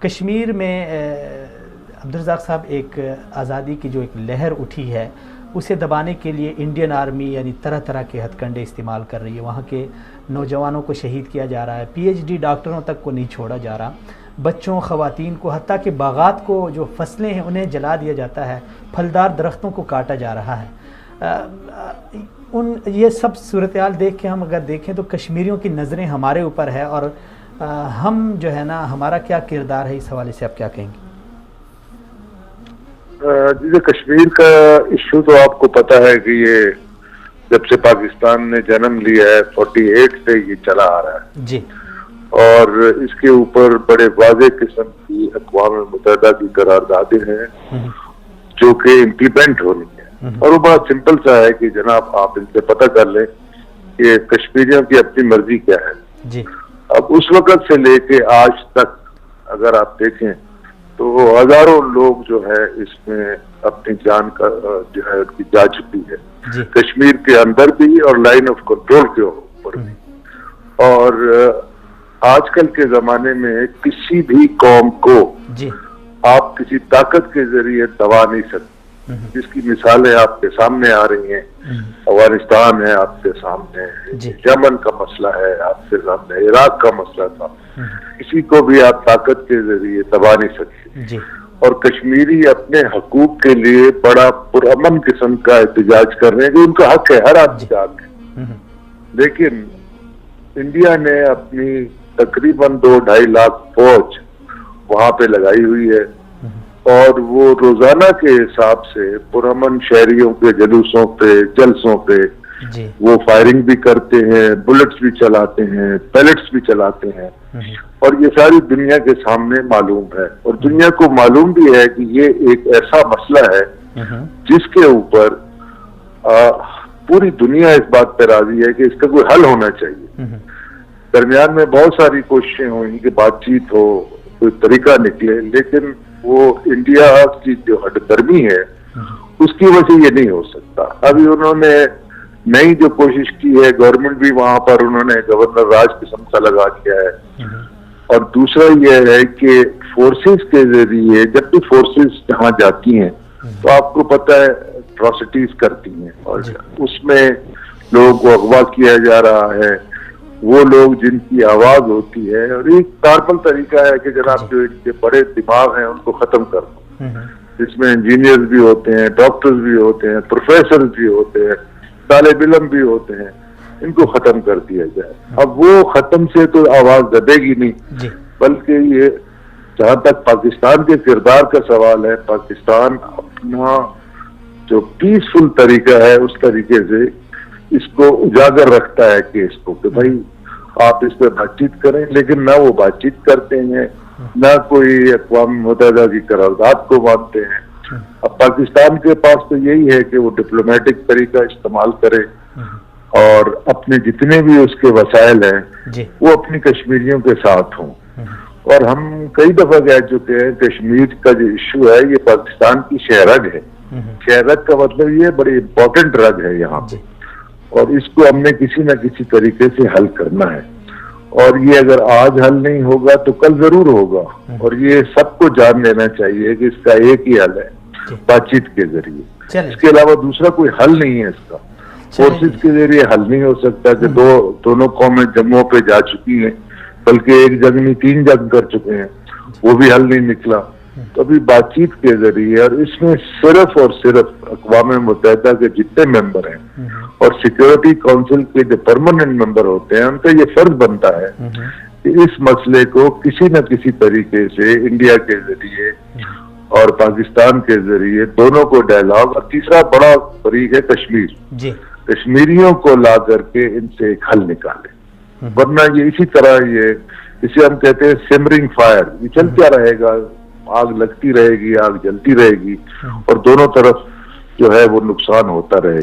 کشمیر میں عبدالرزاق صاحب ایک آزادی کی جو ایک لہر اٹھی ہے اسے دبانے کے لیے انڈین آرمی یعنی طرح طرح کے ہتھ کنڈے استعمال کر رہی ہے. وہاں کے نوجوانوں کو شہید کیا جا رہا ہے, پی ایچ ڈی ڈاکٹروں تک کو نہیں چھوڑا جا رہا, بچوں خواتین کو حتیٰ کہ باغات کو جو فصلیں ہیں انہیں جلا دیا جاتا ہے, پھلدار درختوں کو کاٹا جا رہا ہے. یہ سب صورتحال دیکھ کے ہم اگر دیکھیں تو کشمیریوں کی نظریں ہمارے اوپر ہے اور ہم جو ہے نا ہمارا کیا کردار ہے, اس حوالے سے آپ کیا کہیں گے؟ جیسے کشمیر کا ایشو تو آپ کو پتا ہے کہ یہ جب سے پاکستان نے جنم لیا ہے 48 سے یہ چلا آ رہا ہے جی, اور اس کے اوپر بڑے واضح قسم کی اقوام متحدہ کی قراردادیں ہیں جو کہ امپلیمنٹ ہونی ہے. اور وہ بڑا سمپل سا ہے کہ جناب آپ ان سے پتہ کر لیں کہ کشمیریوں کی اپنی مرضی کیا ہے جی. اب اس وقت سے لے کے آج تک اگر آپ دیکھیں تو ہزاروں لوگ جو ہے اس میں اپنی جان کا جو ہے ان کی جا چکی ہے جی. کشمیر کے اندر بھی اور لائن آف کنٹرول کے اوپر بھی. اور آج کل کے زمانے میں کسی بھی قوم کو جی آپ کسی طاقت کے ذریعے دبا نہیں سکتے, جس کی مثالیں آپ کے سامنے آ رہی ہیں. افغانستان ہے آپ کے سامنے, یمن کا مسئلہ ہے آپ کے سامنے, عراق کا مسئلہ تھا, کسی کو بھی آپ طاقت کے ذریعے دبا نہیں سکتے جی. اور کشمیری اپنے حقوق کے لیے بڑا پرامن قسم کا احتجاج کر رہے ہیں کہ ان کا حق ہے, ہر آدمی کا حق ہے. لیکن انڈیا نے اپنی تقریباً 2-2.5 لاکھ فوج وہاں پہ لگائی ہوئی ہے اور وہ روزانہ کے حساب سے پرامن شہریوں کے جلوسوں پہ جلسوں پہ جی. وہ فائرنگ بھی کرتے ہیں, بلٹس بھی چلاتے ہیں, پیلٹس بھی چلاتے ہیں. اور یہ ساری دنیا کے سامنے معلوم ہے اور دنیا کو معلوم بھی ہے کہ یہ ایک ایسا مسئلہ ہے جس کے اوپر پوری دنیا اس بات پہ راضی ہے کہ اس کا کوئی حل ہونا چاہیے. درمیان میں بہت ساری کوششیں ہوئیں کہ بات چیت ہو, کوئی طریقہ نکلے, لیکن وہ انڈیا کی جو ہٹ درمی ہے اس کی وجہ سے یہ نہیں ہو سکتا. ابھی انہوں نے نئی جو کوشش کی ہے, گورنمنٹ بھی وہاں پر انہوں نے گورنر راج قسم کا لگا دیا ہے. اور دوسرا یہ ہے کہ فورسز کے ذریعے جب بھی فورسز جہاں جاتی ہیں تو آپ کو پتہ ہے اٹراسٹیز کرتی ہیں اور اس میں لوگوں کو اغوا کیا جا رہا ہے. وہ لوگ جن کی آواز ہوتی ہے اور ایک کاربل طریقہ ہے کہ جناب جو ان کے بڑے دماغ ہیں ان کو ختم کر دو, جس میں انجینئرز بھی ہوتے ہیں, ڈاکٹرز بھی ہوتے ہیں, پروفیسرز بھی ہوتے ہیں, طالب علم بھی ہوتے ہیں, ان کو ختم کر دیا جائے. اب وہ ختم سے تو آواز دبے گی نہیں, بلکہ یہ جہاں تک پاکستان کے کردار کا سوال ہے, پاکستان اپنا جو پیسفل طریقہ ہے اس طریقے سے اس کو اجاگر رکھتا ہے کہ اس کو کہ بھائی آپ اس پہ بات چیت کریں, لیکن نہ وہ بات چیت کرتے ہیں, نہ کوئی اقوام متحدہ کی قرارداد کو مانتے ہیں. اب پاکستان کے پاس تو یہی ہے کہ وہ ڈپلومیٹک طریقہ استعمال کرے اور اپنے جتنے بھی اس کے وسائل ہیں وہ اپنی کشمیریوں کے ساتھ ہوں. اور ہم کئی دفعہ کہہ چکے ہیں کشمیر کا جو ایشو ہے یہ پاکستان کی شہرگ ہے. شہرگ کا مطلب یہ بڑی امپورٹنٹ رگ ہے یہاں پہ, اور اس کو ہم نے کسی نہ کسی طریقے سے حل کرنا ہے. اور یہ اگر آج حل نہیں ہوگا تو کل ضرور ہوگا, اور یہ سب کو جان لینا چاہیے کہ اس کا ایک ہی حل ہے, بات چیت کے ذریعے. اس کے علاوہ دوسرا کوئی حل نہیں ہے اس کا. فورسز کے ذریعے حل نہیں ہو سکتا کہ دونوں قومیں جنگوں پہ جا چکی ہیں, بلکہ ایک جنگ نہیں 3 جنگ کر چکے ہیں, وہ بھی حل نہیں نکلا. تو ابھی بات چیت کے ذریعے, اور اس میں صرف اور صرف اقوام متحدہ کے جتنے ممبر ہیں اور سیکورٹی کونسل کے جو پرماننٹ ممبر ہوتے ہیں ان کا یہ فرض بنتا ہے کہ اس مسئلے کو کسی نہ کسی طریقے سے انڈیا کے ذریعے اور پاکستان کے ذریعے دونوں کو ڈائلاگ, اور تیسرا بڑا فریق ہے کشمیر, کشمیریوں کو لا کر کے ان سے ایک حل نکالے. ورنہ یہ اسی طرح یہ اسے ہم کہتے ہیں سمرنگ فائر, یہ چلتا رہے گا, آگ لگتی رہے گی, آگ جلتی رہے گی, اور دونوں طرف جو ہے وہ نقصان ہوتا رہے گا.